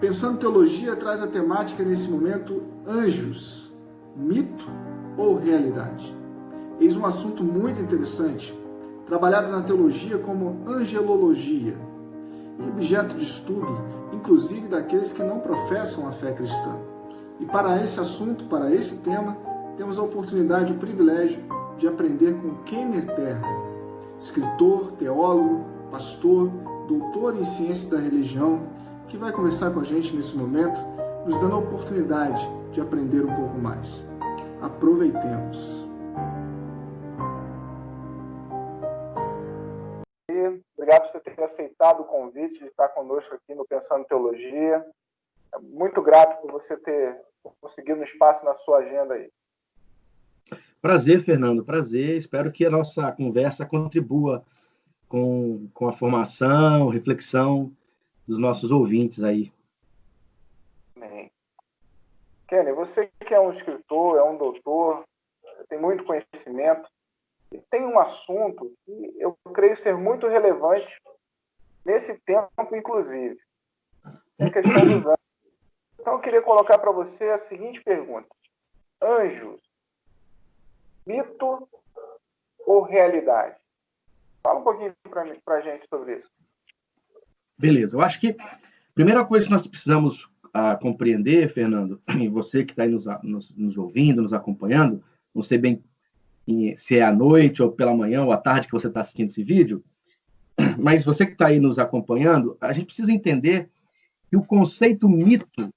Pensando Teologia traz a temática nesse momento anjos, mito ou realidade? Eis um assunto muito interessante, trabalhado na teologia como angelologia, e objeto de estudo, inclusive daqueles que não professam a fé cristã. E para esse assunto, para esse tema, temos a oportunidade e o privilégio de aprender com Kenner Terra, escritor, teólogo, pastor, doutor em ciências da religião, que vai conversar com a gente nesse momento, nos dando a oportunidade de aprender um pouco mais. Aproveitemos. Obrigado por você ter aceitado o convite de estar conosco aqui no Pensando Teologia. Muito grato por você ter conseguido um espaço na sua agenda aí. Prazer, Fernando, prazer. Espero que a nossa conversa contribua com a formação, reflexão dos nossos ouvintes aí. Amém. Kenner, você que é um escritor, é um doutor, tem muito conhecimento, e tem um assunto que eu creio ser muito relevante nesse tempo, inclusive, é a questão dos anjos. Então, eu queria colocar para você a seguinte pergunta: anjos, mito ou realidade? Fala um pouquinho para a gente sobre isso. Beleza, eu acho que a primeira coisa que nós precisamos compreender, Fernando, e você que está aí nos ouvindo, nos acompanhando, não sei bem se é à noite, ou pela manhã, ou à tarde que você está assistindo esse vídeo, mas você que está aí nos acompanhando, a gente precisa entender que o conceito mito,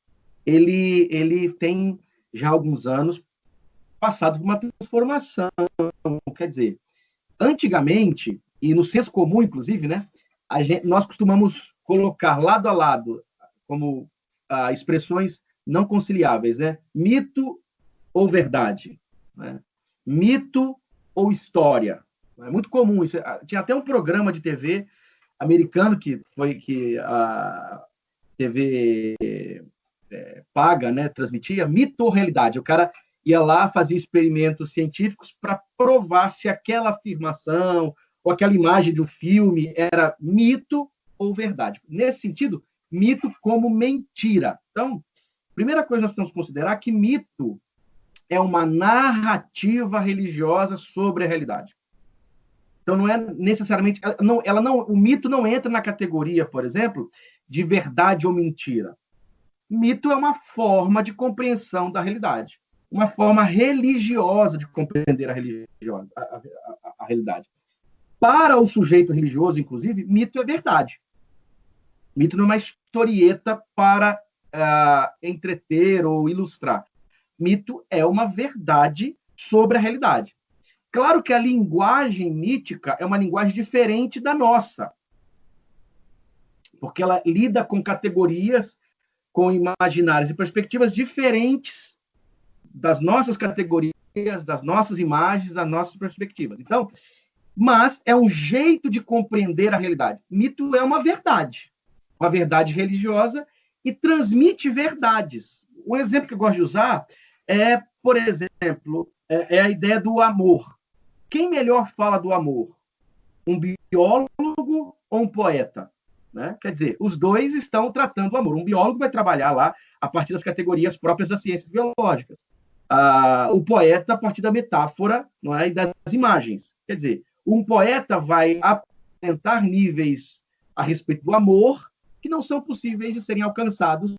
ele tem já alguns anos passado por uma transformação. Quer dizer, antigamente, e no senso comum, inclusive, né, nós costumamos colocar lado a lado, como expressões não conciliáveis, né? Mito ou verdade, né? Mito ou história. É muito comum isso. Tinha até um programa de TV americano que a TV paga, né, transmitia, mito ou realidade. O cara ia lá, fazia experimentos científicos para provar se aquela afirmação ou aquela imagem do filme era mito ou verdade. Nesse sentido, mito como mentira. Então, primeira coisa que nós temos que considerar que mito é uma narrativa religiosa sobre a realidade. Então, não é necessariamente... o mito não entra na categoria, por exemplo, de verdade ou mentira. Mito é uma forma de compreensão da realidade, uma forma religiosa de compreender a realidade. Para o sujeito religioso, inclusive, mito é verdade. Mito não é uma historieta para entreter ou ilustrar. Mito é uma verdade sobre a realidade. Claro que a linguagem mítica é uma linguagem diferente da nossa, porque ela lida com categorias, com imaginários e perspectivas diferentes das nossas categorias, das nossas imagens, das nossas perspectivas. Então, mas é um jeito de compreender a realidade. Mito é uma verdade religiosa e transmite verdades. Um exemplo que eu gosto de usar é, por exemplo, a ideia do amor. Quem melhor fala do amor? Um biólogo ou um poeta? Né? Quer dizer, os dois estão tratando o amor. Um biólogo vai trabalhar lá a partir das categorias próprias das ciências biológicas. O poeta a partir da metáfora, não é? E das imagens. Quer dizer, um poeta vai apresentar níveis a respeito do amor que não são possíveis de serem alcançados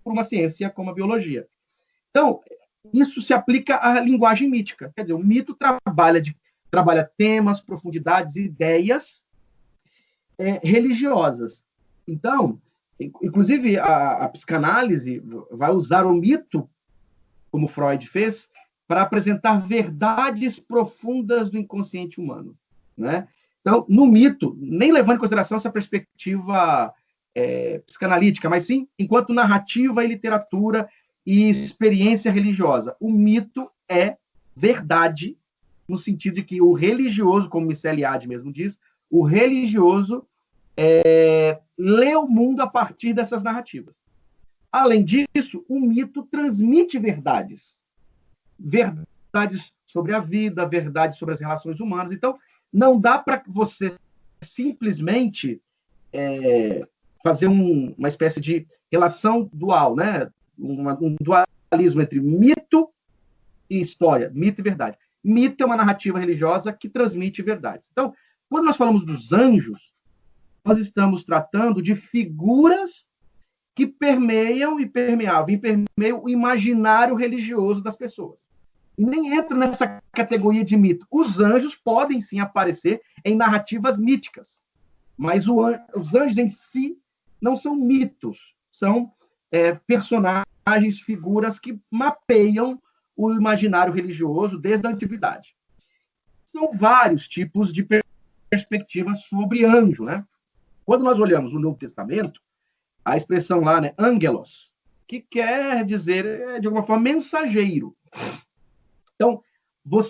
por uma ciência como a biologia. Então, isso se aplica à linguagem mítica. Quer dizer, o mito trabalha temas, profundidades, ideias religiosas. Então, inclusive, a psicanálise vai usar o mito, como Freud fez, para apresentar verdades profundas do inconsciente humano. Né? Então, no mito, nem levando em consideração essa perspectiva psicanalítica, mas sim enquanto narrativa e literatura e experiência religiosa. O mito é verdade, no sentido de que o religioso, como Michel Eliade mesmo diz, o religioso lê o mundo a partir dessas narrativas. Além disso, o mito transmite verdades. Verdades sobre a vida, verdades sobre as relações humanas. Então, não dá para você simplesmente fazer uma espécie de relação dual, né? Um dualismo entre mito e história, mito e verdade. Mito é uma narrativa religiosa que transmite verdades. Então, quando nós falamos dos anjos, nós estamos tratando de figuras que permeiam e permeiam o imaginário religioso das pessoas. E nem entra nessa categoria de mito. Os anjos podem sim aparecer em narrativas míticas, mas os anjos em si não são mitos, são personagens, figuras que mapeiam o imaginário religioso desde a antiguidade. São vários tipos de perspectivas sobre anjo, né? Quando nós olhamos o Novo Testamento, a expressão lá, né, angelos, que quer dizer, de alguma forma, mensageiro. Então,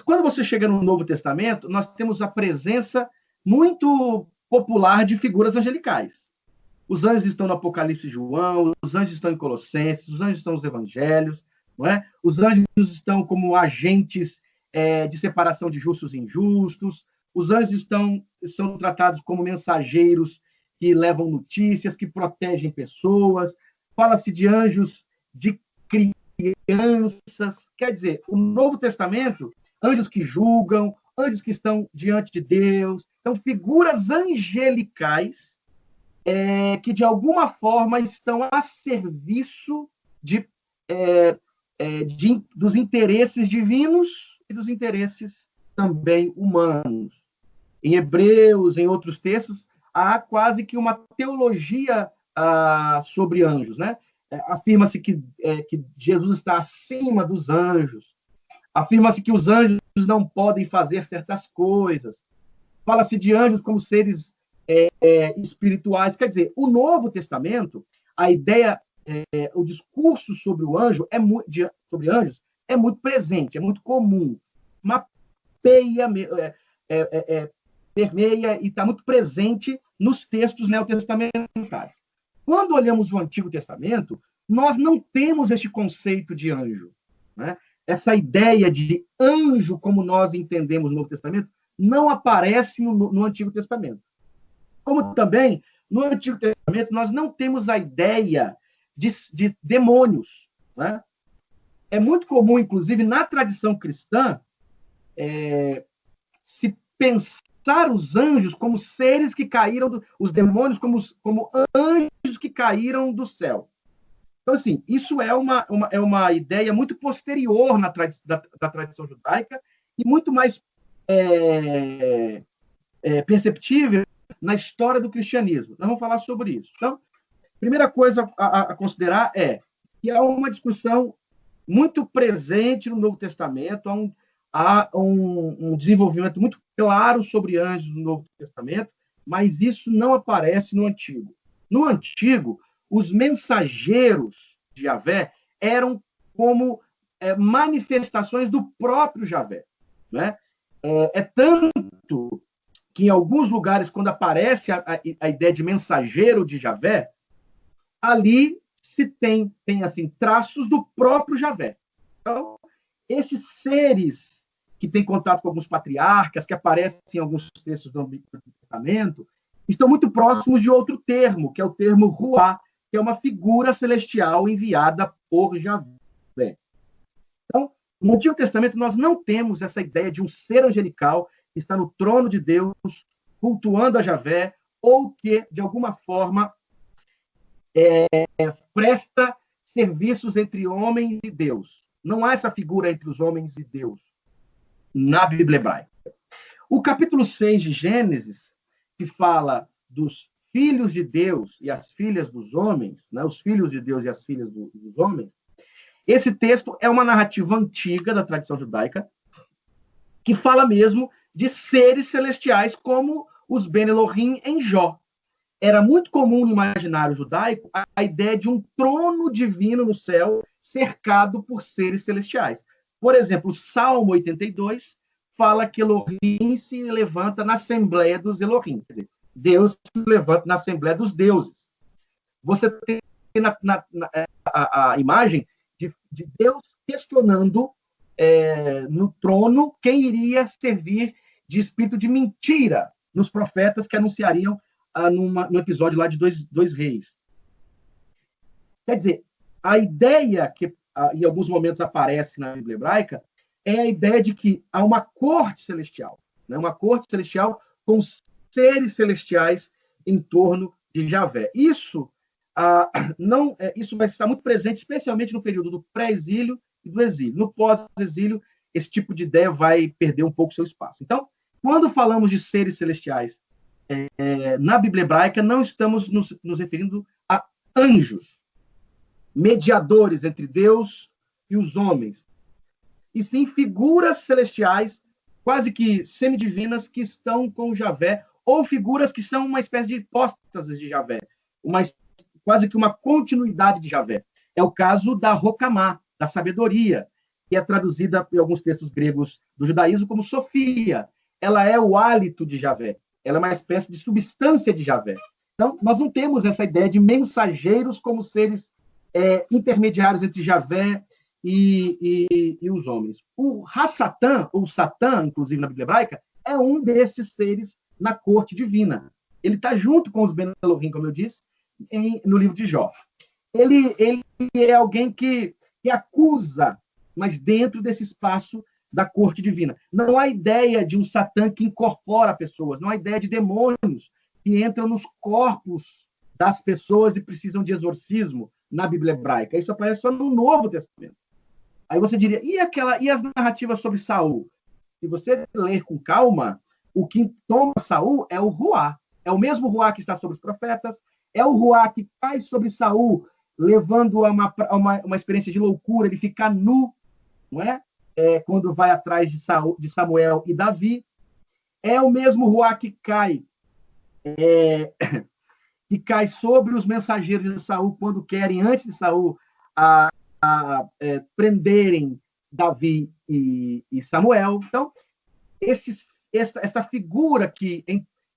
quando você chega no Novo Testamento, nós temos a presença muito popular de figuras angelicais. Os anjos estão no Apocalipse de João, os anjos estão em Colossenses, os anjos estão nos Evangelhos, não é? Os anjos estão como agentes de separação de justos e injustos, os anjos são tratados como mensageiros que levam notícias, que protegem pessoas. Fala-se de anjos de crianças. Quer dizer, o Novo Testamento, anjos que julgam, anjos que estão diante de Deus. Então, figuras angelicais que, de alguma forma, estão a serviço dos interesses divinos e dos interesses também humanos. Em Hebreus, em outros textos, há quase que uma teologia sobre anjos, né? Afirma-se que Jesus está acima dos anjos, afirma-se que os anjos não podem fazer certas coisas, fala-se de anjos como seres espirituais. Quer dizer, o Novo Testamento, a ideia, o discurso sobre o anjo sobre anjos é muito presente, é muito comum, mapeia, permeia e está muito presente nos textos neotestamentários. Quando olhamos o Antigo Testamento, nós não temos este conceito de anjo, né? Essa ideia de anjo, como nós entendemos no Novo Testamento, não aparece no Antigo Testamento. Como também, no Antigo Testamento, nós não temos a ideia de demônios, né? É muito comum, inclusive, na tradição cristã, se pensar os anjos como seres que caíram, os demônios como anjos que caíram do céu. Então, assim, isso é uma ideia muito posterior da tradição judaica e muito mais perceptível na história do cristianismo. Nós vamos falar sobre isso. Então, a primeira coisa a considerar é que há uma discussão muito presente no Novo Testamento, há um desenvolvimento muito claro sobre anjos no Novo Testamento, mas isso não aparece no Antigo. No Antigo, os mensageiros de Javé eram como manifestações do próprio Javé, né? Tanto que em alguns lugares, quando aparece a ideia de mensageiro de Javé, ali se tem assim, traços do próprio Javé. Então, esses seres que têm contato com alguns patriarcas, que aparecem em alguns textos do Antigo Testamento, estão muito próximos de outro termo, que é o termo Ruá, que é uma figura celestial enviada por Javé. Então, no Antigo Testamento, nós não temos essa ideia de um ser angelical que está no trono de Deus, cultuando a Javé, ou que, de alguma forma, presta serviços entre homem e Deus. Não há essa figura entre os homens e Deus na Bíblia hebraica. O capítulo 6 de Gênesis, que fala dos filhos de Deus e as filhas dos homens, né, os filhos de Deus e as filhas dos homens, esse texto é uma narrativa antiga da tradição judaica que fala mesmo de seres celestiais como os Ben Elohim em Jó. Era muito comum no imaginário judaico a ideia de um trono divino no céu cercado por seres celestiais. Por exemplo, o Salmo 82 fala que Elohim se levanta na Assembleia dos Elohim. Quer dizer, Deus se levanta na Assembleia dos deuses. Você tem a imagem de Deus questionando no trono quem iria servir de espírito de mentira nos profetas que anunciariam no episódio lá de dois reis. Quer dizer, a ideia que em alguns momentos aparece na Bíblia hebraica é a ideia de que há uma corte celestial, né? Uma corte celestial com seres celestiais em torno de Javé. Isso isso vai estar muito presente, especialmente no período do pré-exílio e do exílio. No pós-exílio, esse tipo de ideia vai perder um pouco seu espaço. Então, quando falamos de seres celestiais na Bíblia hebraica, não estamos nos referindo a anjos, mediadores entre Deus e os homens, e sim figuras celestiais, quase que semidivinas, que estão com Javé, ou figuras que são uma espécie de hipóstases de Javé, quase que uma continuidade de Javé. É o caso da Rokamá, da sabedoria, que é traduzida em alguns textos gregos do judaísmo como Sofia. Ela é o hálito de Javé. Ela é uma espécie de substância de Javé. Então, nós não temos essa ideia de mensageiros como seres intermediários entre Javé e os homens. O Hassatan, ou Satã, inclusive na Bíblia hebraica, é um desses seres na corte divina. Ele está junto com os Ben Elohim, como eu disse, no livro de Jó. Ele é alguém que acusa, mas dentro desse espaço da corte divina. Não há ideia de um Satã que incorpora pessoas, não há ideia de demônios que entram nos corpos das pessoas e precisam de exorcismo na Bíblia hebraica. Isso aparece só no Novo Testamento. Aí você diria, e as narrativas sobre Saul? Se você ler com calma, o que toma Saul é o Ruá. É o mesmo Ruá que está sobre os profetas, é o Ruá que cai sobre Saul, levando a uma experiência de loucura, de ficar nu, não é? Quando vai atrás de Samuel e Davi. É o mesmo Ruá que cai sobre os mensageiros de Saul quando querem, antes de Saul, prenderem Davi e Samuel. Então, essa figura que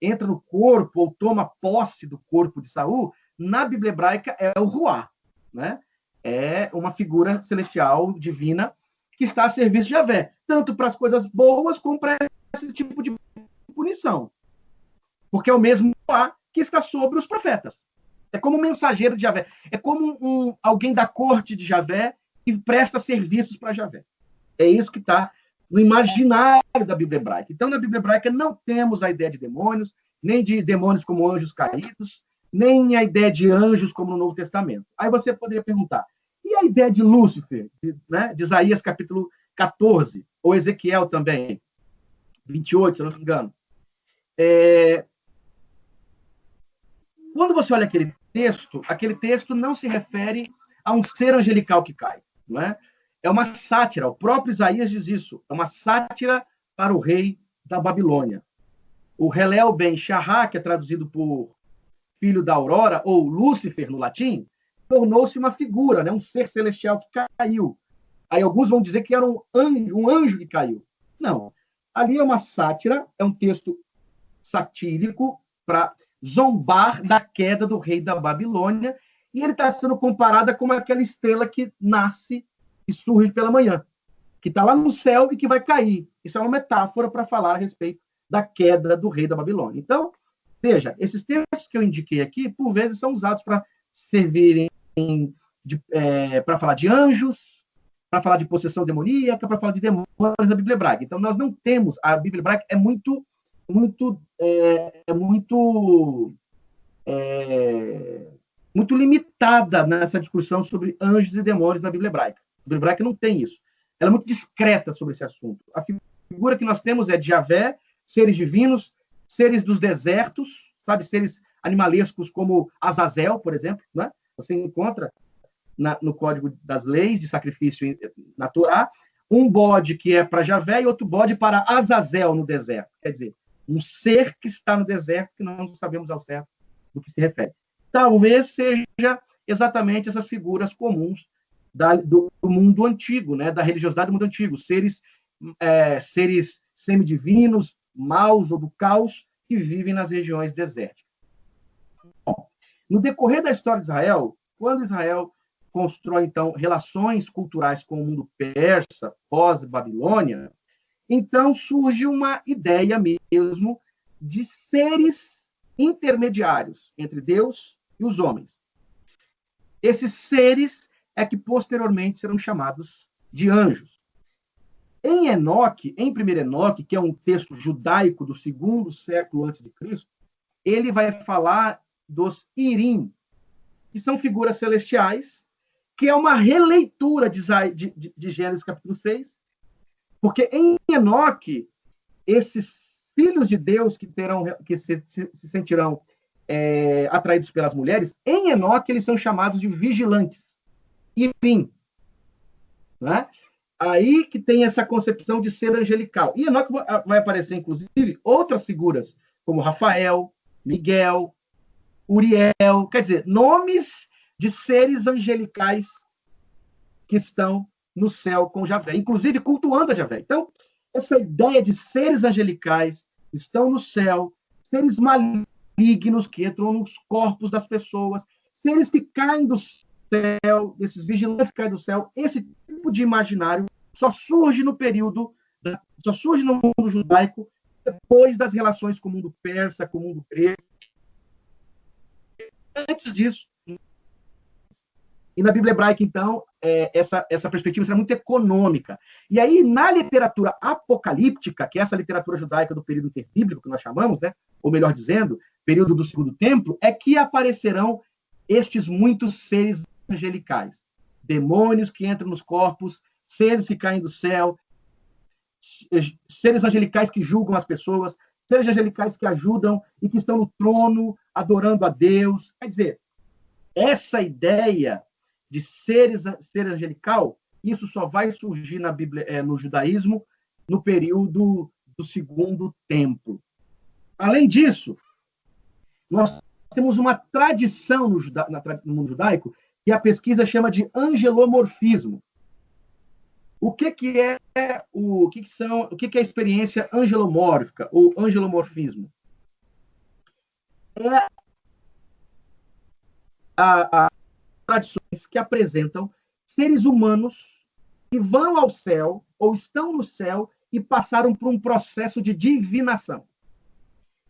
entra no corpo ou toma posse do corpo de Saul, na Bíblia hebraica é o Ruá, né? É uma figura celestial, divina, que está a serviço de Javé, tanto para as coisas boas como para esse tipo de punição. Porque é o mesmo Ruá que está sobre os profetas. É como um mensageiro de Javé. É como alguém da corte de Javé que presta serviços para Javé. É isso que está no imaginário da Bíblia hebraica. Então, na Bíblia hebraica, não temos a ideia de demônios, nem de demônios como anjos caídos, nem a ideia de anjos como no Novo Testamento. Aí você poderia perguntar, e a ideia de Lúcifer, de Isaías capítulo 14, ou Ezequiel também, 28, se eu não me engano. Quando você olha aquele texto não se refere a um ser angelical que cai, não é? É uma sátira, o próprio Isaías diz isso, é uma sátira para o rei da Babilônia. O Helel ben Shahá, que é traduzido por filho da aurora, ou Lúcifer no latim, tornou-se uma figura, né? Um ser celestial que caiu. Aí alguns vão dizer que era um anjo que caiu. Não, ali é uma sátira, é um texto satírico para zombar da queda do rei da Babilônia, e ele está sendo comparado com aquela estrela que nasce e surge pela manhã, que está lá no céu e que vai cair. Isso é uma metáfora para falar a respeito da queda do rei da Babilônia. Então, veja, esses textos que eu indiquei aqui, por vezes, são usados para servirem para falar de anjos, para falar de possessão demoníaca, para falar de demônios da Bíblia hebraica. Então, nós não temos... A Bíblia hebraica é muito limitada nessa discussão sobre anjos e demônios na Bíblia hebraica. A Bíblia hebraica não tem isso. Ela é muito discreta sobre esse assunto. A figura que nós temos é de Javé, seres divinos, seres dos desertos, sabe, seres animalescos como Azazel, por exemplo, né? Você encontra no Código das Leis de Sacrifício na Torá um bode que é para Javé e outro bode para Azazel no deserto. Quer dizer, um ser que está no deserto que nós não sabemos ao certo do que se refere. Talvez seja exatamente essas figuras comuns do mundo antigo, né? Da religiosidade do mundo antigo, seres semidivinos, maus ou do caos, que vivem nas regiões desérticas. Bom, no decorrer da história de Israel, quando Israel constrói, então, relações culturais com o mundo persa, pós-Babilônia, então surge uma ideia mesmo de seres intermediários entre Deus e os homens. Esses seres é que posteriormente serão chamados de anjos. Em Enoque, em 1 Enoque, que é um texto judaico do 2º século antes de Cristo, ele vai falar dos Irim, que são figuras celestiais, que é uma releitura de Gênesis capítulo 6, porque em Enoque, esses filhos de Deus que se sentirão atraídos pelas mulheres, em Enoque eles são chamados de vigilantes, Irim, né? Aí que tem essa concepção de ser angelical. E Enoque vai aparecer, inclusive, outras figuras, como Rafael, Miguel, Uriel, quer dizer, nomes de seres angelicais que estão no céu com Javé, inclusive cultuando a Javé. Então, essa ideia de seres angelicais estão no céu, seres malignos que entram nos corpos das pessoas, seres que caem do céu, esses vigilantes que caem do céu, esse tipo de imaginário só surge no mundo judaico, depois das relações com o mundo persa, com o mundo grego. Antes disso, e na Bíblia hebraica, então, essa perspectiva será muito econômica. E aí, na literatura apocalíptica, que é essa literatura judaica do período interbíblico, que nós chamamos, né? Ou melhor dizendo, período do Segundo Templo, é que aparecerão estes muitos seres angelicais. Demônios que entram nos corpos, seres que caem do céu, seres angelicais que julgam as pessoas, seres angelicais que ajudam e que estão no trono adorando a Deus. Quer dizer, essa ideia de ser angelical, isso só vai surgir na Bíblia, no judaísmo, no período do Segundo Templo. Além disso, nós temos uma tradição no mundo judaico que a pesquisa chama de angelomorfismo. O que é a experiência angelomórfica ou angelomorfismo? É a tradições que apresentam seres humanos que vão ao céu ou estão no céu e passaram por um processo de divinação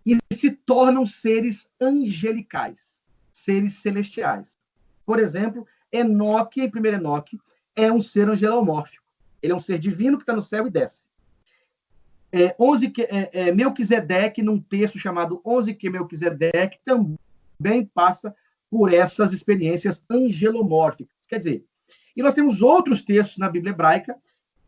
e se tornam seres angelicais, seres celestiais. Por exemplo, Enoque, em 1 Enoque, é um ser angelomórfico. Ele é um ser divino que está no céu e desce. Melquisedeque, num texto chamado 11 que Melquisedeque, também passa por essas experiências angelomórficas. Quer dizer, e nós temos outros textos na Bíblia hebraica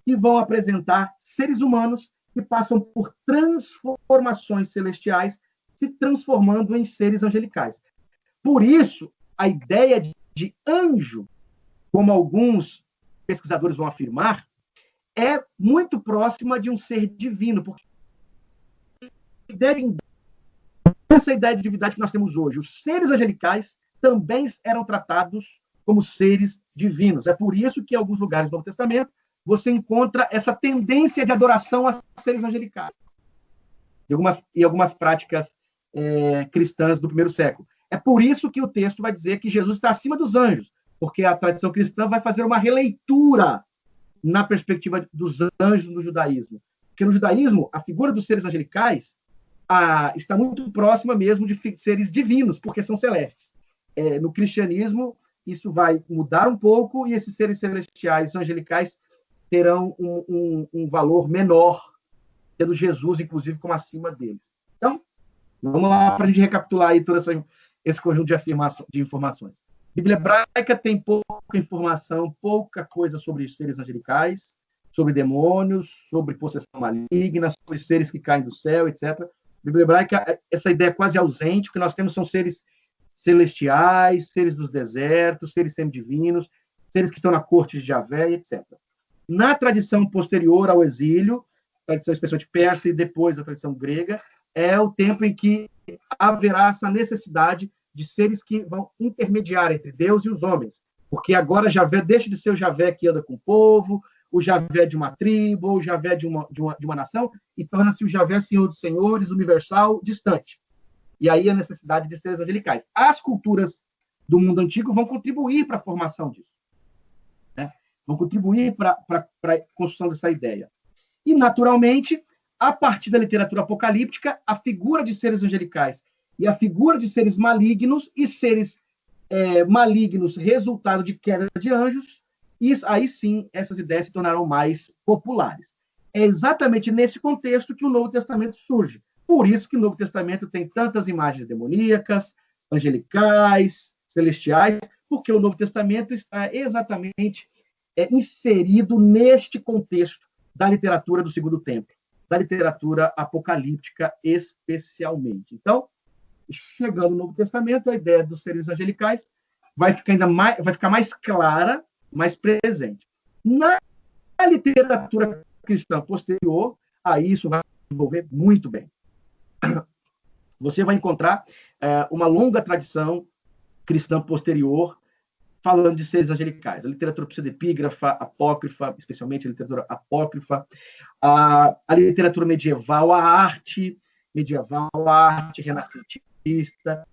que vão apresentar seres humanos que passam por transformações celestiais, se transformando em seres angelicais. Por isso, a ideia de anjo, como alguns pesquisadores vão afirmar, é muito próxima de um ser divino, porque essa ideia de divindade que nós temos hoje, os seres angelicais também eram tratados como seres divinos. É por isso que em alguns lugares do Novo Testamento você encontra essa tendência de adoração a seres angelicais. E algumas práticas cristãs do primeiro século. É por isso que o texto vai dizer que Jesus está acima dos anjos, porque a tradição cristã vai fazer uma releitura na perspectiva dos anjos no judaísmo. Porque no judaísmo, a figura dos seres angelicais está muito próxima mesmo de seres divinos, porque são celestes. No cristianismo, isso vai mudar um pouco e esses seres celestiais angelicais terão um valor menor, tendo Jesus, inclusive, como acima deles. Então, vamos lá para a gente recapitular aí todo esse conjunto de informações. A Bíblia hebraica tem pouca informação, pouca coisa sobre seres angelicais, sobre demônios, sobre possessão maligna, sobre seres que caem do céu, etc. A Bíblia hebraica, essa ideia é quase ausente. O que nós temos são seres celestiais, seres dos desertos, seres semidivinos, seres que estão na corte de Javé, etc. Na tradição posterior ao exílio, tradição especialmente persa e depois a tradição grega, é o tempo em que haverá essa necessidade de seres que vão intermediar entre Deus e os homens. Porque agora Javé deixa de ser o Javé que anda com o povo, o Javé de uma tribo, ou o Javé de uma nação, e torna-se o Javé Senhor dos Senhores, universal, distante. E aí a necessidade de seres angelicais. As culturas do mundo antigo vão contribuir para a formação disso. Né? Vão contribuir para a construção dessa ideia. E, naturalmente, a partir da literatura apocalíptica, a figura de seres angelicais e a figura de seres malignos e seres malignos resultado de queda de anjos, e aí sim essas ideias se tornaram mais populares. É exatamente nesse contexto que o Novo Testamento surge. Por isso que o Novo Testamento tem tantas imagens demoníacas, angelicais, celestiais, porque o Novo Testamento está exatamente inserido neste contexto da literatura do Segundo Templo, da literatura apocalíptica especialmente. Então, chegando no Novo Testamento, a ideia dos seres angelicais vai ficar mais clara, mais presente. Na literatura cristã posterior, a isso vai desenvolver muito bem. Você vai encontrar uma longa tradição cristã posterior falando de seres angelicais. A literatura pseudepígrafa, apócrifa, especialmente a literatura apócrifa, a literatura medieval, a arte medieval, a arte renascentista.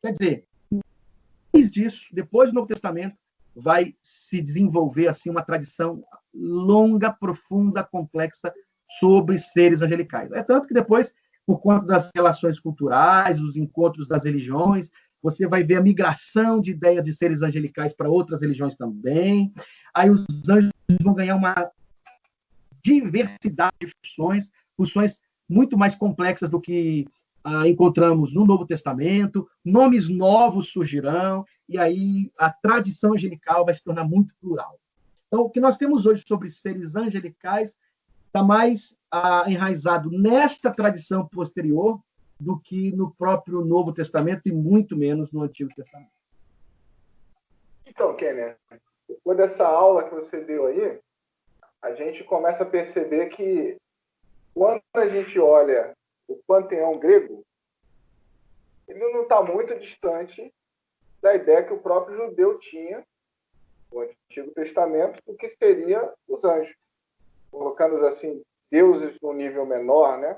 Quer dizer, depois disso, depois do Novo Testamento, vai se desenvolver assim uma tradição longa, profunda, complexa sobre seres angelicais. É tanto que depois, por conta das relações culturais, os encontros das religiões, você vai ver a migração de ideias de seres angelicais para outras religiões também. Aí os anjos vão ganhar uma diversidade de funções muito mais complexas do que encontramos no Novo Testamento, nomes novos surgirão, e aí a tradição angelical vai se tornar muito plural. Então, o que nós temos hoje sobre seres angelicais está mais enraizado nesta tradição posterior do que no próprio Novo Testamento e muito menos no Antigo Testamento. Então, Kenner, depois dessa aula que você deu aí, a gente começa a perceber que quando a gente olha o panteão grego, ele não está muito distante da ideia que o próprio judeu tinha no Antigo Testamento do que seria os anjos. Colocando assim, deuses no nível menor, né?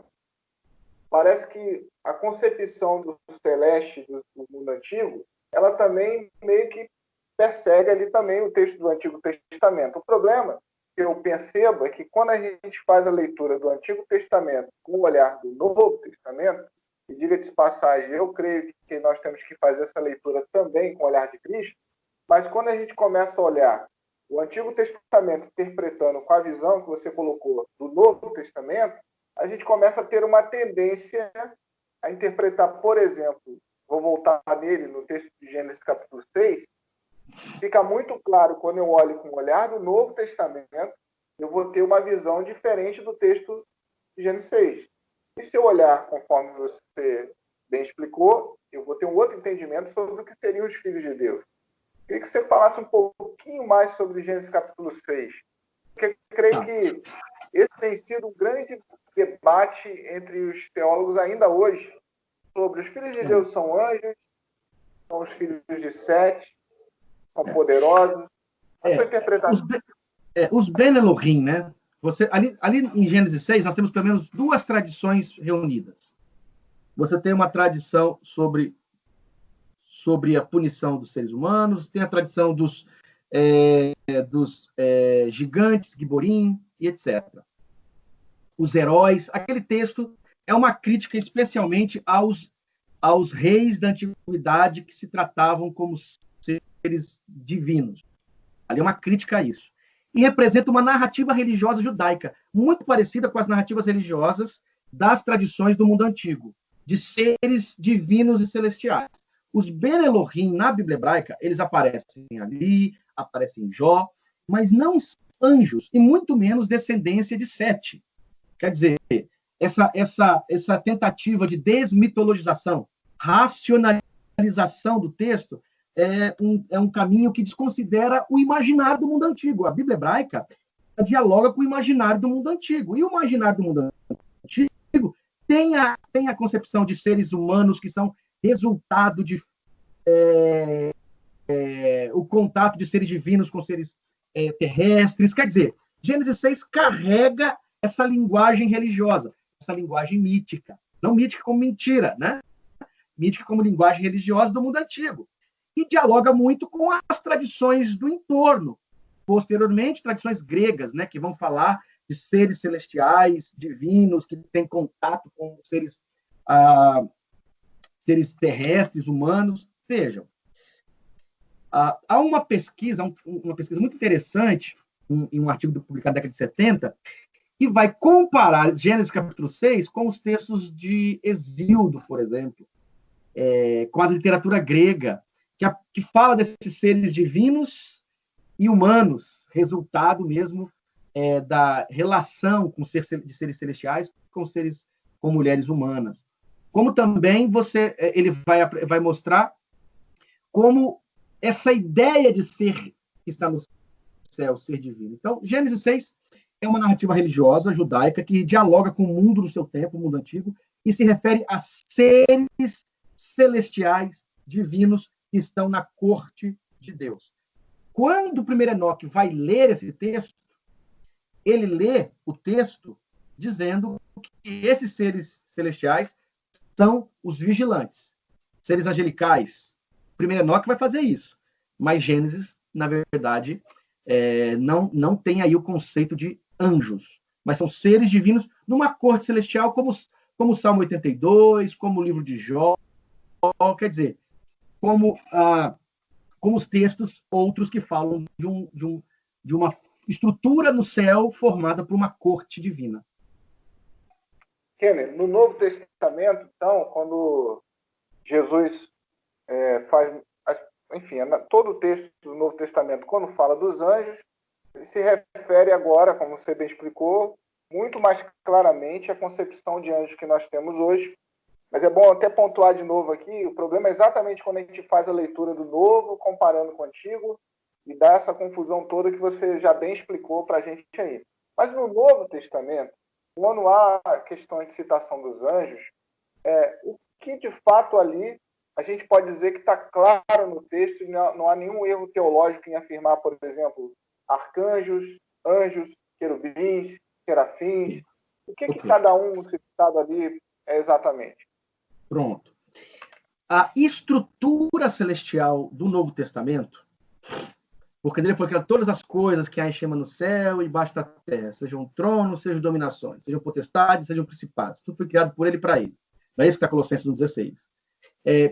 Parece que a concepção do celeste do mundo antigo, ela também meio que persegue ali também o texto do Antigo Testamento. O problema que eu percebo é que quando a gente faz a leitura do Antigo Testamento com o olhar do Novo Testamento, e diga-se de passagem, eu creio que nós temos que fazer essa leitura também com o olhar de Cristo, mas quando a gente começa a olhar o Antigo Testamento interpretando com a visão que você colocou do Novo Testamento, a gente começa a ter uma tendência a interpretar, por exemplo, vou voltar nele no texto de Gênesis capítulo 6, fica muito claro quando eu olho com o olhar do Novo Testamento, eu vou ter uma visão diferente do texto de Gênesis 6. E se eu olhar conforme você bem explicou, eu vou ter um outro entendimento sobre o que seriam os filhos de Deus. Queria que você falasse um pouquinho mais sobre Gênesis capítulo 6. Porque eu creio que esse tem sido um grande debate entre os teólogos ainda hoje, sobre os filhos de Deus são anjos, são os filhos de Sete, são poderosos. A sua interpretação. Os Ben Elohim, né? Ali em Gênesis 6, nós temos pelo menos duas tradições reunidas. Você tem uma tradição sobre a punição dos seres humanos, tem a tradição dos gigantes, Giborim, e etc. Os heróis. Aquele texto é uma crítica especialmente aos reis da antiguidade que se tratavam como seres divinos. Ali é uma crítica a isso. E representa uma narrativa religiosa judaica, muito parecida com as narrativas religiosas das tradições do mundo antigo, de seres divinos e celestiais. Os Ben Elohim, na Bíblia hebraica, eles aparecem ali, aparecem em Jó, mas não são anjos, e muito menos descendência de Sete. Quer dizer, essa tentativa de desmitologização, racionalização do texto, é um caminho que desconsidera o imaginário do mundo antigo. A Bíblia hebraica dialoga com o imaginário do mundo antigo. E o imaginário do mundo antigo tem a concepção de seres humanos que são resultado de o contato de seres divinos com seres terrestres. Quer dizer, Gênesis 6 carrega essa linguagem religiosa, essa linguagem mítica. Não mítica como mentira, né? Mítica como linguagem religiosa do mundo antigo. E dialoga muito com as tradições do entorno. Posteriormente, tradições gregas, né, que vão falar de seres celestiais, divinos, que têm contato com seres seres terrestres, humanos. Vejam, há uma pesquisa muito interessante, em um artigo publicado na década de 70, que vai comparar Gênesis capítulo 6 com os textos de Hesíodo, por exemplo, com a literatura grega, que fala desses seres divinos e humanos, resultado mesmo da relação de seres celestiais com mulheres humanas. Como também ele vai mostrar como essa ideia de ser que está no céu, ser divino. Então, Gênesis 6 é uma narrativa religiosa judaica que dialoga com o mundo do seu tempo, o mundo antigo, e se refere a seres celestiais, divinos, que estão na corte de Deus. Quando o primeiro Enoque vai ler esse texto, ele lê o texto dizendo que esses seres celestiais são os vigilantes, seres angelicais. O primeiro Enoque vai fazer isso, mas Gênesis, na verdade, não tem aí o conceito de anjos, mas são seres divinos numa corte celestial, como o Salmo 82, como o livro de Jó, quer dizer, como os textos outros que falam de uma estrutura no céu formada por uma corte divina. Kenner, no Novo Testamento, então, quando Jesus faz... Enfim, todo o texto do Novo Testamento, quando fala dos anjos, ele se refere agora, como você bem explicou, muito mais claramente à concepção de anjos que nós temos hoje. Mas é bom até pontuar de novo aqui, o problema é exatamente quando a gente faz a leitura do Novo, comparando com o Antigo, e dá essa confusão toda que você já bem explicou para a gente aí. Mas no Novo Testamento, quando há questões de citação dos anjos, o que de fato ali a gente pode dizer que está claro no texto, e não há nenhum erro teológico em afirmar, por exemplo, arcanjos, anjos, querubins, serafins. O que cada um citado ali é exatamente? Pronto. A estrutura celestial do Novo Testamento, porque ele foi criado todas as coisas que há em cima no céu e embaixo da terra, sejam tronos, sejam dominações, sejam potestades, sejam principados. Tudo foi criado por ele e para ele. Não é isso que está Colossenses 1,16.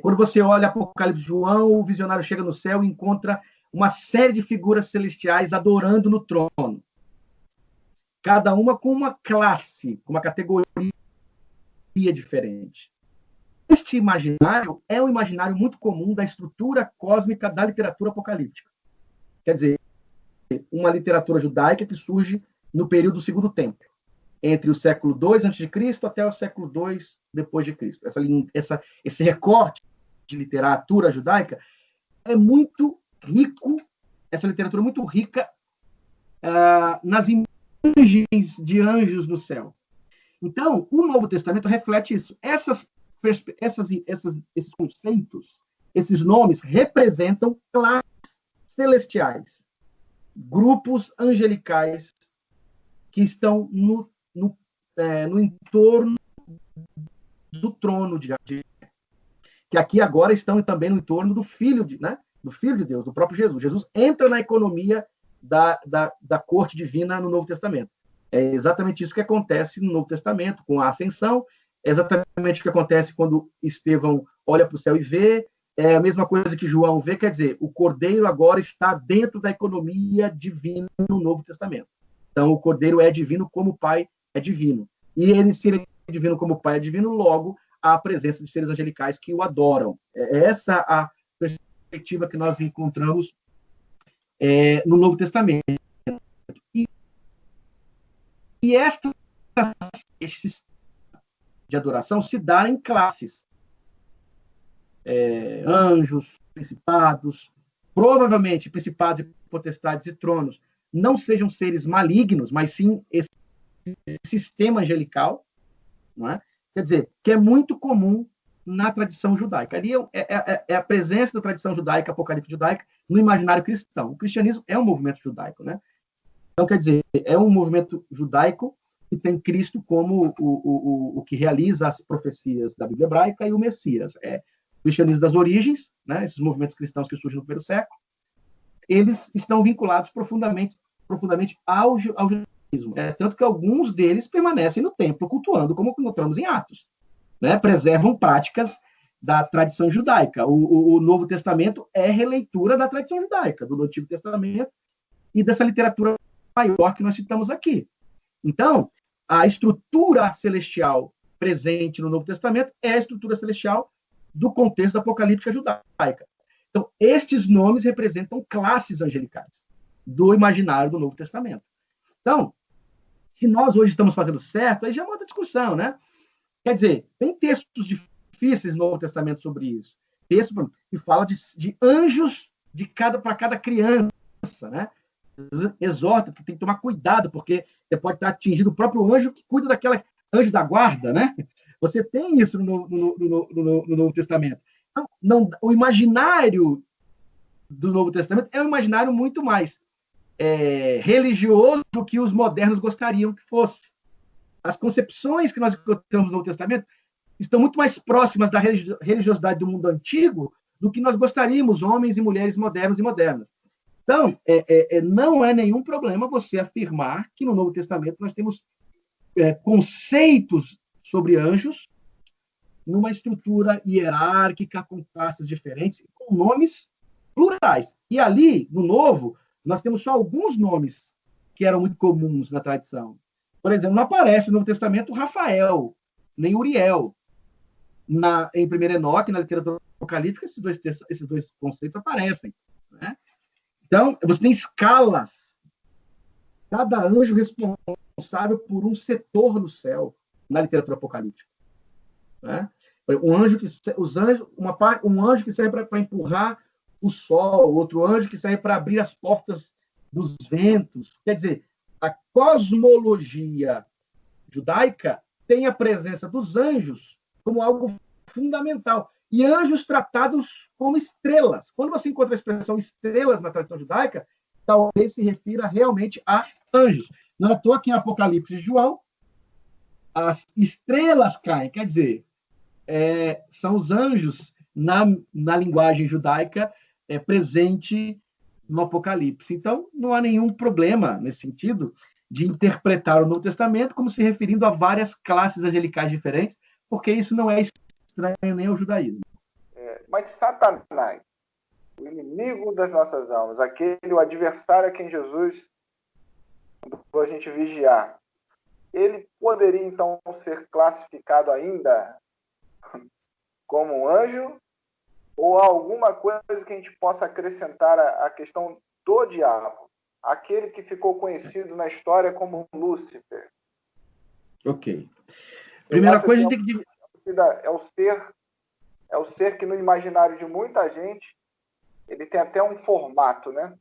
Quando você olha Apocalipse de João, o visionário chega no céu e encontra uma série de figuras celestiais adorando no trono. Cada uma com uma classe, com uma categoria diferente. Este imaginário é um imaginário muito comum da estrutura cósmica da literatura apocalíptica. Quer dizer, uma literatura judaica que surge no período do Segundo Templo, entre o século II a.C. até o século II depois de Cristo. Esse recorte de literatura judaica é muito rico, essa literatura é muito rica nas imagens de anjos no céu. Então, o Novo Testamento reflete isso. Esses conceitos, esses nomes, representam classes celestiais, grupos angelicais que estão no entorno do trono que aqui agora estão também no entorno do Filho de Deus, do próprio Jesus. Jesus entra na economia da corte divina no Novo Testamento. É exatamente isso que acontece no Novo Testamento, com a ascensão, é exatamente o que acontece quando Estevão olha para o céu e vê, é a mesma coisa que João vê, quer dizer, o Cordeiro agora está dentro da economia divina no Novo Testamento. Então, o Cordeiro é divino como o Pai é divino. E ele, se ele é divino como o Pai é divino, logo há a presença de seres angelicais que o adoram. É essa a perspectiva que nós encontramos no Novo Testamento. E esse de adoração se dá em classes. Anjos, principados, provavelmente principados e potestades e tronos não sejam seres malignos, mas sim esse sistema angelical, não é? Quer dizer, que é muito comum na tradição judaica. Ali é a presença da tradição judaica, apocalíptica judaica, no imaginário cristão. O cristianismo é um movimento judaico, né? Então, quer dizer, é um movimento judaico que tem Cristo como o que realiza as profecias da Bíblia hebraica e o Messias. O cristianismo das origens, né, esses movimentos cristãos que surgem no primeiro século, eles estão vinculados profundamente ao judaísmo. Tanto que alguns deles permanecem no templo cultuando, como encontramos em Atos. Né? Preservam práticas da tradição judaica. O Novo Testamento é releitura da tradição judaica, do Antigo Testamento e dessa literatura maior que nós citamos aqui. Então, a estrutura celestial presente no Novo Testamento é a estrutura celestial do contexto da apocalíptica judaica. Então, estes nomes representam classes angelicais do imaginário do Novo Testamento. Então, se nós hoje estamos fazendo certo, aí já é uma outra discussão, né? Quer dizer, tem textos difíceis no Novo Testamento sobre isso. Texto que fala de anjos para cada criança, né? Exorta que tem que tomar cuidado, porque você pode estar atingindo o próprio anjo que cuida daquela anjo da guarda, né? Você tem isso no Novo Testamento. Então, o imaginário do Novo Testamento é um imaginário muito mais religioso do que os modernos gostariam que fosse. As concepções que nós encontramos no Novo Testamento estão muito mais próximas da religiosidade do mundo antigo do que nós gostaríamos, homens e mulheres modernos e modernas. Então, não é nenhum problema você afirmar que no Novo Testamento nós temos conceitos sobre anjos numa estrutura hierárquica, com classes diferentes, com nomes plurais. E ali, no Novo, nós temos só alguns nomes que eram muito comuns na tradição. Por exemplo, não aparece no Novo Testamento Rafael, nem Uriel. Em 1 Enoque, na literatura apocalíptica, esses dois conceitos aparecem. Né? Então, você tem escalas. Cada anjo responsável por um setor no céu, na literatura apocalíptica. Né? Um anjo que serve para empurrar o sol, outro anjo que serve para abrir as portas dos ventos. Quer dizer, a cosmologia judaica tem a presença dos anjos como algo fundamental. E anjos tratados como estrelas. Quando você encontra a expressão estrelas na tradição judaica, talvez se refira realmente a anjos. Não é à toa que em Apocalipse de João, as estrelas caem. Quer dizer, são os anjos na linguagem judaica presente no Apocalipse. Então, não há nenhum problema nesse sentido de interpretar o Novo Testamento como se referindo a várias classes angelicais diferentes, porque isso não é estranho nem ao judaísmo. Mas Satanás, o inimigo das nossas almas, o adversário a quem Jesus mandou a gente vigiar, ele poderia, então, ser classificado ainda como um anjo? Ou há alguma coisa que a gente possa acrescentar à questão do diabo, aquele que ficou conhecido na história como Lúcifer? Ok. Primeira coisa, tem que... É o ser que no imaginário de muita gente, ele tem até um formato, né?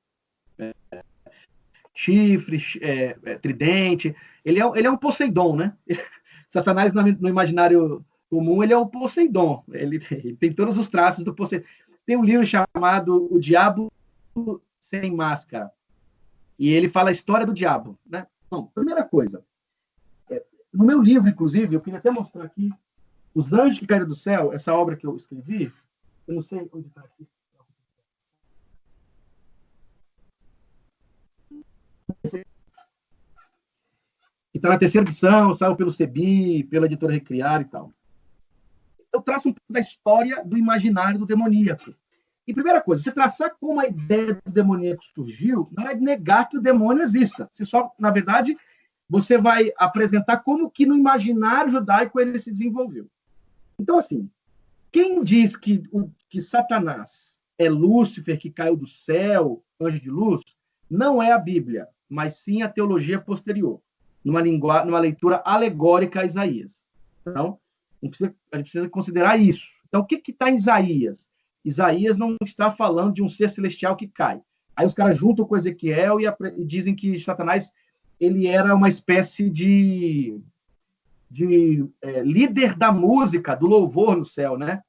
Chifre, tridente, ele é um Poseidon, né? Satanás, no imaginário comum, ele é o Poseidon, ele tem todos os traços do Poseidon. Tem um livro chamado O Diabo Sem Máscara, e ele fala a história do diabo, né? Bom, primeira coisa, no meu livro, inclusive, eu queria até mostrar aqui, Os Anjos que Caíram do Céu, essa obra que eu escrevi, eu não sei onde está aqui. Que está na 3ª edição, saiu pelo Sebi, pela editora Recriar e tal. Eu traço um pouco da história do imaginário do demoníaco. E primeira coisa, você traçar como a ideia do demoníaco surgiu, não é negar que o demônio exista. Você só, na verdade, você vai apresentar como que no imaginário judaico ele se desenvolveu. Então, assim, quem diz que Satanás é Lúcifer, que caiu do céu, anjo de luz, não é a Bíblia, mas sim a teologia posterior, numa leitura alegórica a Isaías. Então, a gente precisa considerar isso. Então, o que está em Isaías? Isaías não está falando de um ser celestial que cai. Aí os caras juntam com Ezequiel e dizem que Satanás ele era uma espécie de líder da música, do louvor no céu, né?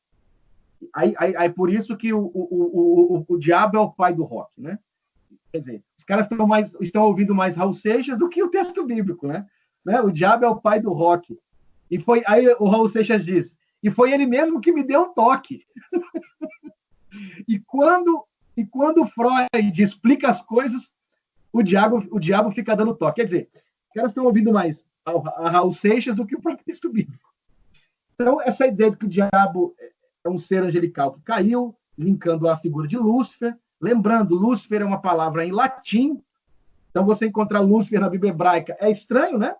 Aí por isso que o diabo é o pai do rock, né? Quer dizer, os caras estão ouvindo mais Raul Seixas do que o texto bíblico, né? O diabo é o pai do rock. Aí o Raul Seixas diz, e foi ele mesmo que me deu um toque. E quando Freud explica as coisas, o diabo fica dando toque. Quer dizer, os caras estão ouvindo mais a Raul Seixas do que o próprio texto bíblico. Então, essa ideia de que o diabo é um ser angelical que caiu, linkando a figura de Lúcifer. Lembrando, Lúcifer é uma palavra em latim, então você encontrar Lúcifer na Bíblia hebraica é estranho, né?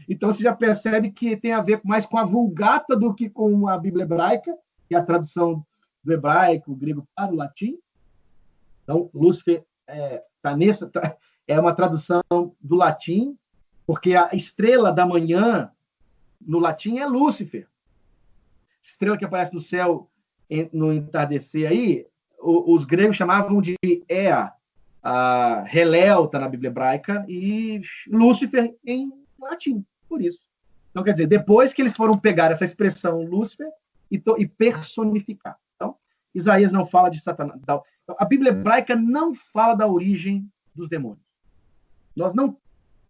Então você já percebe que tem a ver mais com a Vulgata do que com a Bíblia hebraica, que é a tradução do hebraico, grego para o latim. Então, Lúcifer é uma tradução do latim, porque a estrela da manhã, no latim, é Lúcifer. Estrela que aparece no céu no entardecer aí, os gregos chamavam de Ea, Helel está na Bíblia hebraica, e Lúcifer em latim, por isso. Então, quer dizer, depois que eles foram pegar essa expressão Lúcifer e personificar. Então, Isaías não fala de Satanás. A Bíblia hebraica não fala da origem dos demônios. Nós não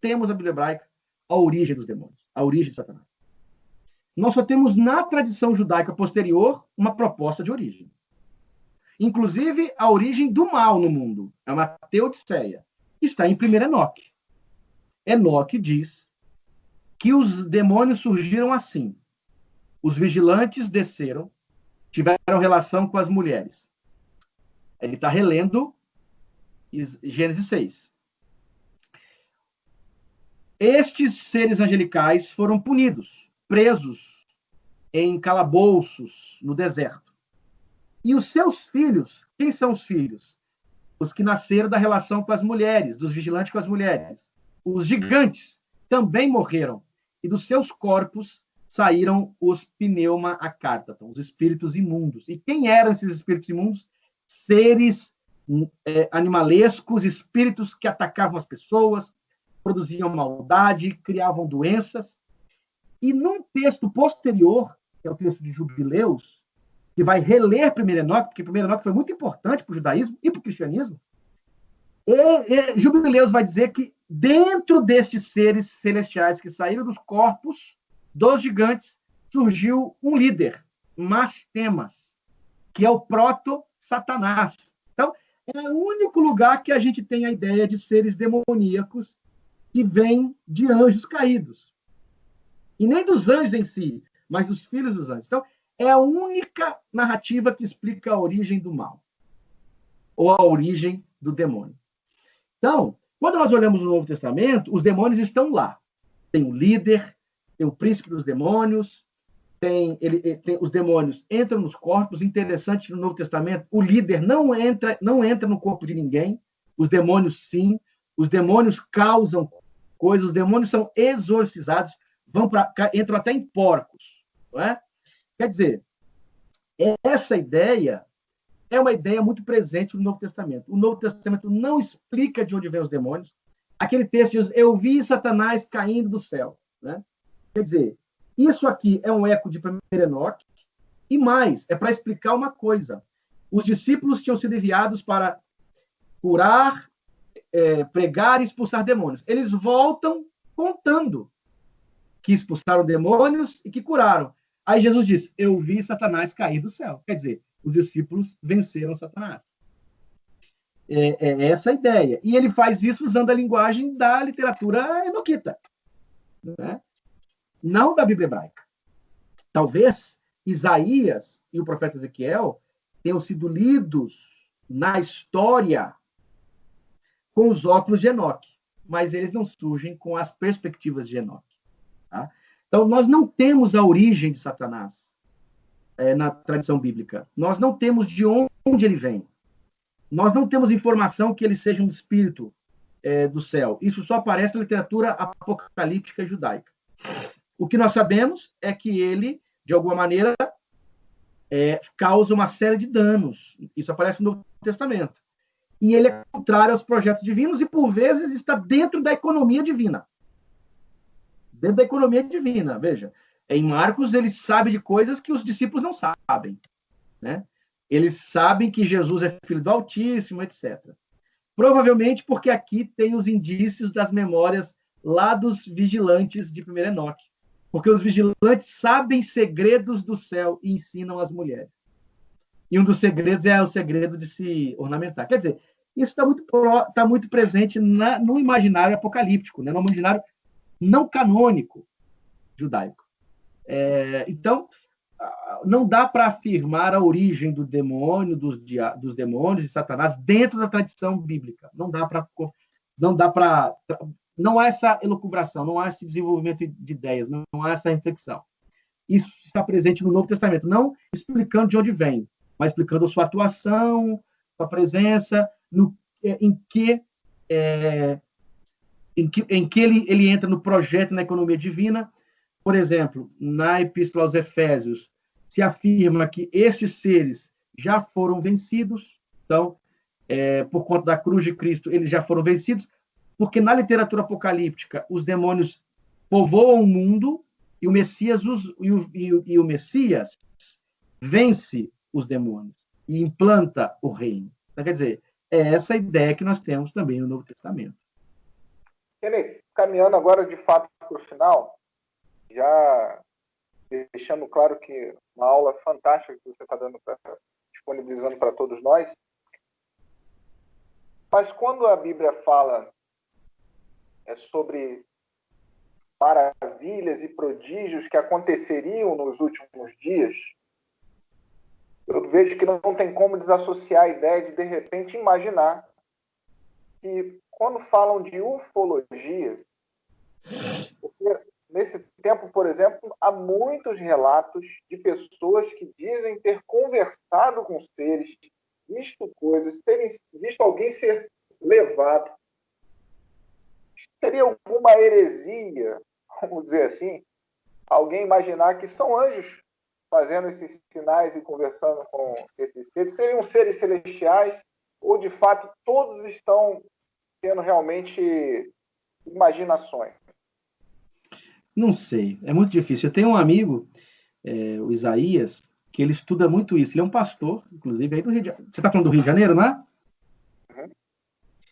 temos a Bíblia hebraica a origem dos demônios, a origem de Satanás. Nós só temos na tradição judaica posterior uma proposta de origem. Inclusive, a origem do mal no mundo. É uma teodiceia. Está em 1 Enoque. Enoque diz que os demônios surgiram assim. Os vigilantes desceram, tiveram relação com as mulheres. Ele está relendo Gênesis 6. Estes seres angelicais foram punidos, presos em calabouços no deserto. E os seus filhos, quem são os filhos? Os que nasceram da relação com as mulheres, dos vigilantes com as mulheres. Os gigantes também morreram, e dos seus corpos saíram os pneuma acártaton, os espíritos imundos. E quem eram esses espíritos imundos? Seres animalescos, espíritos que atacavam as pessoas, produziam maldade, criavam doenças. E num texto posterior, que é o texto de Jubileus, que vai reler 1 Enoque, porque 1 Enoque foi muito importante para o judaísmo e para o cristianismo, Jubileus vai dizer que dentro destes seres celestiais que saíram dos corpos dos gigantes, surgiu um líder, Mastemas, que é o proto-Satanás. Então, é o único lugar que a gente tem a ideia de seres demoníacos que vêm de anjos caídos. E nem dos anjos em si, mas dos filhos dos anjos. Então, é a única narrativa que explica a origem do mal, ou a origem do demônio. Então, quando nós olhamos o Novo Testamento, os demônios estão lá. Tem o líder, tem o príncipe dos demônios, os demônios entram nos corpos. Interessante, no Novo Testamento, o líder não entra no corpo de ninguém, os demônios sim, os demônios causam coisas, os demônios são exorcizados, entram até em porcos, não é? Quer dizer, essa ideia é uma ideia muito presente no Novo Testamento. O Novo Testamento não explica de onde vêm os demônios. Aquele texto diz, eu vi Satanás caindo do céu. Né? Quer dizer, isso aqui é um eco de 1 Enoque, e mais, é para explicar uma coisa. Os discípulos tinham sido enviados para curar, pregar e expulsar demônios. Eles voltam contando que expulsaram demônios e que curaram. Aí Jesus diz, eu vi Satanás cair do céu. Quer dizer, os discípulos venceram Satanás. É essa a ideia. E ele faz isso usando a linguagem da literatura enoquita, né? Não da Bíblia hebraica. Talvez Isaías e o profeta Ezequiel tenham sido lidos na história com os óculos de Enoque, mas eles não surgem com as perspectivas de Enoque. Tá? Então, nós não temos a origem de Satanás na tradição bíblica. Nós não temos de onde ele vem. Nós não temos informação que ele seja um espírito do céu. Isso só aparece na literatura apocalíptica judaica. O que nós sabemos é que ele, de alguma maneira, causa uma série de danos. Isso aparece no Novo Testamento. E ele é contrário aos projetos divinos e, por vezes, está dentro da economia divina. Dentro da economia divina, veja. Em Marcos, ele sabe de coisas que os discípulos não sabem. Né? Eles sabem que Jesus é filho do Altíssimo, etc. Provavelmente porque aqui tem os indícios das memórias lá dos vigilantes de 1 Enoque. Porque os vigilantes sabem segredos do céu e ensinam às mulheres. E um dos segredos é o segredo de se ornamentar. Quer dizer, isso está muito presente no imaginário apocalíptico, né? No imaginário não canônico judaico. Então, não dá para afirmar a origem do demônio, dos demônios de Satanás dentro da tradição bíblica. Não há essa elucubração, não há esse desenvolvimento de ideias, não há essa reflexão. Isso está presente no Novo Testamento, não explicando de onde vem, mas explicando a sua atuação, sua presença, em que ele entra no projeto, na economia divina. Por exemplo, na Epístola aos Efésios, se afirma que esses seres já foram vencidos, então, por conta da cruz de Cristo, eles já foram vencidos, porque na literatura apocalíptica, os demônios povoam o mundo e o Messias, o Messias vence os demônios e implanta o reino. Então, quer dizer, é essa ideia que nós temos também no Novo Testamento. Kenny, caminhando agora de fato para o final, já deixando claro que uma aula fantástica que você está disponibilizando para todos nós, mas quando a Bíblia fala sobre maravilhas e prodígios que aconteceriam nos últimos dias, eu vejo que não tem como desassociar a ideia de repente, imaginar que quando falam de ufologia, porque nesse tempo, por exemplo, há muitos relatos de pessoas que dizem ter conversado com seres, visto coisas, terem visto alguém ser levado. Seria alguma heresia, vamos dizer assim, alguém imaginar que são anjos fazendo esses sinais e conversando com esses seres? Seriam seres celestiais ou, de fato, todos estão tendo realmente imaginações? Não sei, é muito difícil. Eu tenho um amigo, o Isaías, que ele estuda muito isso. Ele é um pastor, inclusive, aí do Rio de Janeiro. Você está falando do Rio de Janeiro, não é? Uhum.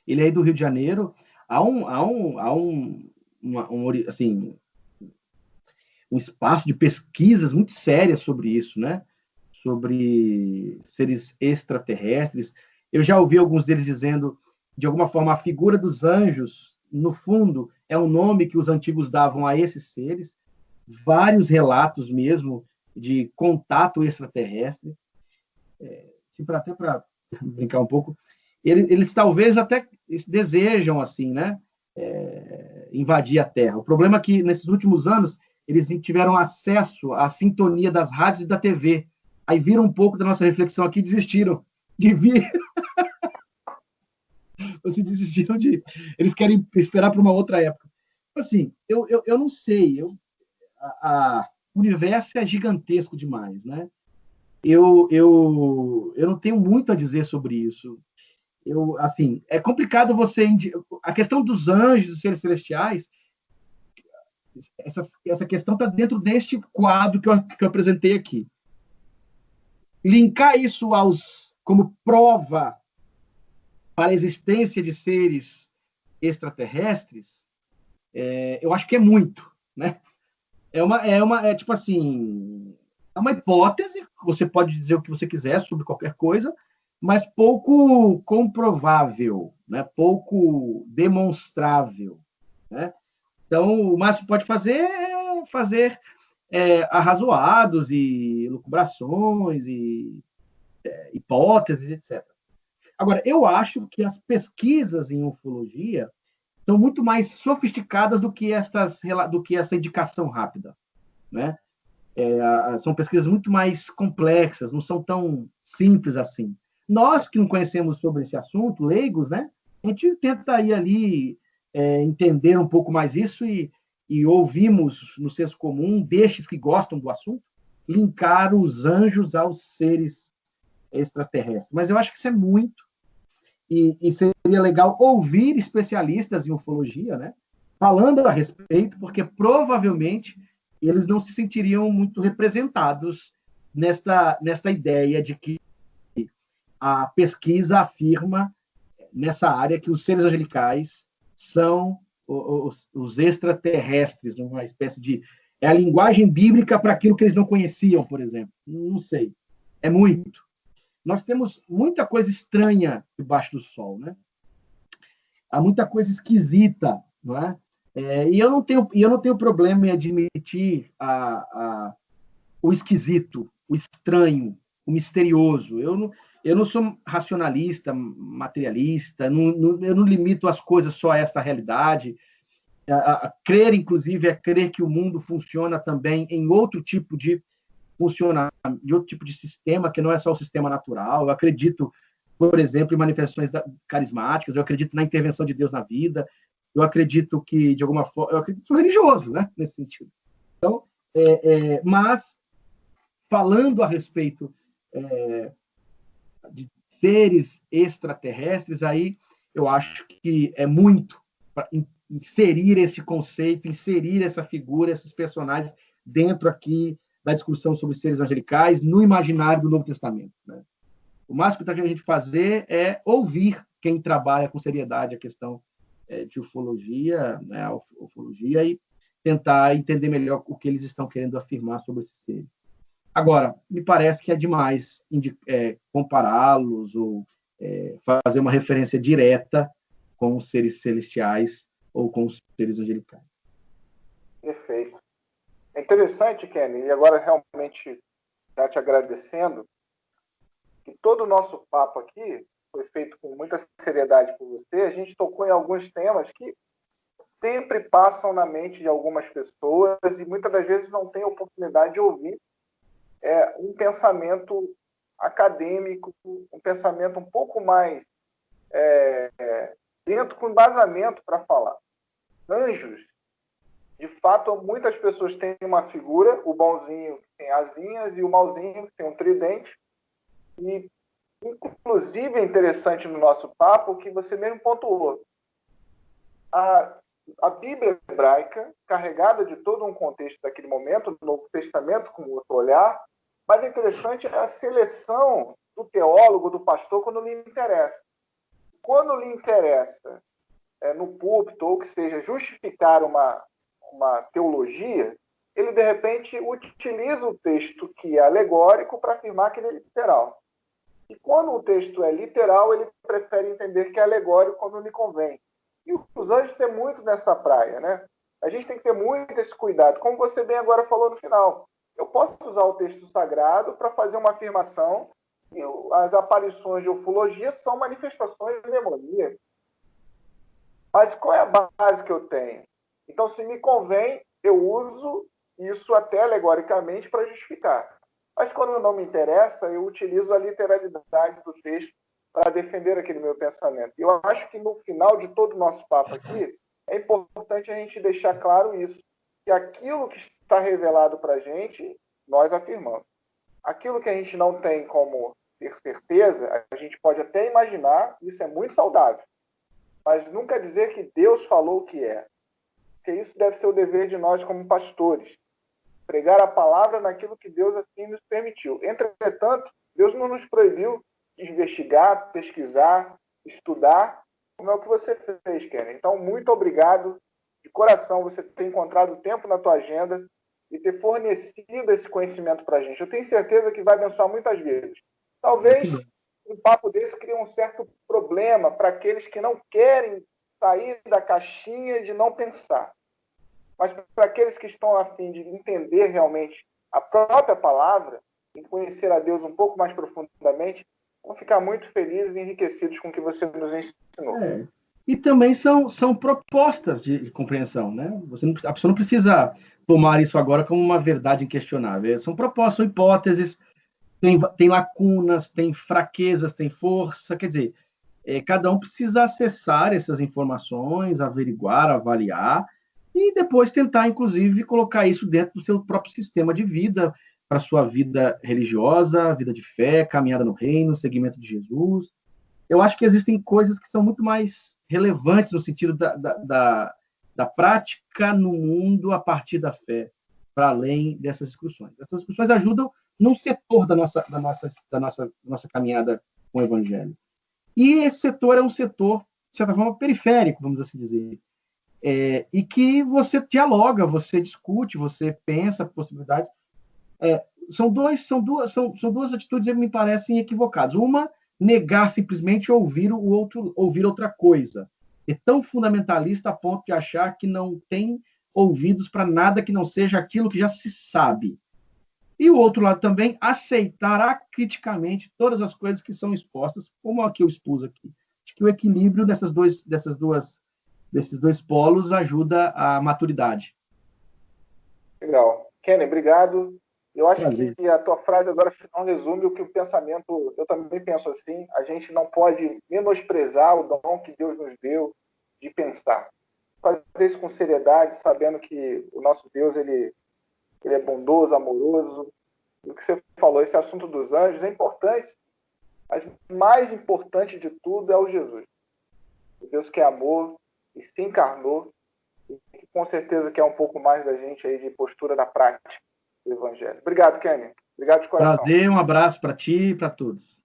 Ele é aí do Rio de Janeiro. Há um espaço de pesquisas muito sérias sobre isso, né? Sobre seres extraterrestres. Eu já ouvi alguns deles dizendo, de alguma forma, a figura dos anjos, no fundo, é um nome que os antigos davam a esses seres. Vários relatos mesmo de contato extraterrestre. Até para brincar um pouco, eles talvez até desejam, assim, né? Invadir a Terra. O problema é que, nesses últimos anos, eles tiveram acesso à sintonia das rádios e da TV. Aí viram um pouco da nossa reflexão aqui e desistiram de vir. Assim, desistiram de... Eles querem esperar para uma outra época. Assim, eu não sei. O universo é gigantesco demais, né? Eu não tenho muito a dizer sobre isso. Assim, é complicado você... A questão dos anjos, dos seres celestiais, essa questão está dentro deste quadro que eu apresentei aqui. Linkar isso como prova para a existência de seres extraterrestres, eu acho que é muito, né? Tipo assim, é uma hipótese, você pode dizer o que você quiser sobre qualquer coisa, mas pouco comprovável, né? Pouco demonstrável, né? Então, o máximo que pode fazer é fazer arrazoados e lucubrações e hipóteses, etc. Agora, eu acho que as pesquisas em ufologia são muito mais sofisticadas do que essa indicação rápida, né? São pesquisas muito mais complexas, não são tão simples assim. Nós que não conhecemos sobre esse assunto, leigos, né? A gente tenta ir ali entender um pouco mais isso e ouvimos no senso comum destes que gostam do assunto linkar os anjos aos seres extraterrestres. Mas eu acho que isso é muito e seria legal ouvir especialistas em ufologia, né, falando a respeito, porque provavelmente eles não se sentiriam muito representados nesta ideia de que a pesquisa afirma nessa área que os seres angelicais são os extraterrestres, uma espécie de... É a linguagem bíblica para aquilo que eles não conheciam, por exemplo. Não sei. É muito. Nós temos muita coisa estranha debaixo do sol, né? Há muita coisa esquisita, não é? E eu não tenho problema em admitir o esquisito, o estranho, o misterioso. Eu não sou racionalista, materialista, eu não limito as coisas só a essa realidade. Crer, inclusive, é crer que o mundo funciona também em outro tipo de de outro tipo de sistema, que não é só o sistema natural. Eu acredito, por exemplo, em manifestações carismáticas, eu acredito na intervenção de Deus na vida, eu acredito que, de alguma forma, eu acredito, sou religioso, né, nesse sentido. Então, mas, falando a respeito de seres extraterrestres, aí eu acho que é muito para inserir esse conceito, inserir essa figura, esses personagens dentro aqui da discussão sobre seres angelicais no imaginário do Novo Testamento, né? O máximo que a gente fazer é ouvir quem trabalha com seriedade a questão de ufologia, né, a ufologia, e tentar entender melhor o que eles estão querendo afirmar sobre esses seres. Agora, me parece que é demais compará-los ou fazer uma referência direta com os seres celestiais ou com os seres angelicais. Perfeito. É interessante, Kenny, e agora realmente já te agradecendo, que todo o nosso papo aqui foi feito com muita seriedade por você. A gente tocou em alguns temas que sempre passam na mente de algumas pessoas e muitas das vezes não tem oportunidade de ouvir um pensamento acadêmico, um pensamento um pouco mais dentro, com embasamento para falar. Anjos, de fato, muitas pessoas têm uma figura, o bonzinho que tem asinhas e o malzinho que tem um tridente. E, inclusive, é interessante no nosso papo que você mesmo pontuou. A Bíblia hebraica, carregada de todo um contexto daquele momento, do Novo Testamento, com outro olhar, mas é interessante a seleção do teólogo, do pastor, quando lhe interessa. Quando lhe interessa, no púlpito, ou que seja, justificar uma teologia, ele, de repente, utiliza o texto que é alegórico para afirmar que ele é literal. E quando o texto é literal, ele prefere entender que é alegórico quando lhe convém. E os anjos têm muito nessa praia, né? A gente tem que ter muito esse cuidado, como você bem agora falou no final. Eu posso usar o texto sagrado para fazer uma afirmação e as aparições de ufologia são manifestações demoníacas. Mas qual é a base que eu tenho? Então, se me convém, eu uso isso até alegoricamente para justificar. Mas quando não me interessa, eu utilizo a literalidade do texto para defender aquele meu pensamento. E eu acho que no final de todo o nosso papo aqui, é importante a gente deixar claro isso, que aquilo que está revelado para a gente, nós afirmamos. Aquilo que a gente não tem como ter certeza, a gente pode até imaginar, isso é muito saudável, mas nunca dizer que Deus falou o que é. Porque isso deve ser o dever de nós como pastores. Pregar a palavra naquilo que Deus assim nos permitiu. Entretanto, Deus não nos proibiu de investigar, pesquisar, estudar, como é o que você fez, Kenny. Então, muito obrigado de coração você ter encontrado tempo na tua agenda e ter fornecido esse conhecimento para a gente. Eu tenho certeza que vai abençoar muitas vidas. Talvez um papo desse crie um certo problema para aqueles que não querem sair da caixinha de não pensar. Mas para aqueles que estão a fim de entender realmente a própria palavra e conhecer a Deus um pouco mais profundamente, vão ficar muito felizes e enriquecidos com o que você nos ensinou. E também são propostas de compreensão, né? A pessoa não precisa tomar isso agora como uma verdade inquestionável. São propostas, são hipóteses, tem lacunas, tem fraquezas, tem força. Quer dizer, cada um precisa acessar essas informações, averiguar, avaliar, e depois tentar, inclusive, colocar isso dentro do seu próprio sistema de vida, para a sua vida religiosa, vida de fé, caminhada no reino, seguimento de Jesus. Eu acho que existem coisas que são muito mais relevantes no sentido da prática no mundo a partir da fé, para além dessas discussões. Essas discussões ajudam num setor da nossa caminhada com o Evangelho. E esse setor é um setor, de certa forma, periférico, vamos assim dizer, e que você dialoga, você discute, você pensa possibilidades. São duas atitudes que me parecem equivocadas. Uma, negar simplesmente ouvir o outro, ouvir outra coisa. É tão fundamentalista a ponto de achar que não tem ouvidos para nada que não seja aquilo que já se sabe. E o outro lado também, aceitar acriticamente todas as coisas que são expostas, como a que eu expus aqui. Acho que o equilíbrio desses dois polos ajuda a maturidade. Legal. Kenny, obrigado. Eu acho Prazer. que a tua frase agora final resume o que o pensamento, eu também penso assim, a gente não pode menosprezar o dom que Deus nos deu de pensar. Fazer isso com seriedade, sabendo que o nosso Deus, ele é bondoso, amoroso. E o que você falou, esse assunto dos anjos é importante, mas mais importante de tudo é o Jesus. O Deus que é amor e se encarnou, e que com certeza quer um pouco mais da gente aí de postura da prática do Evangelho. Obrigado, Kenny. Obrigado de coração. Prazer, um abraço para ti e para todos.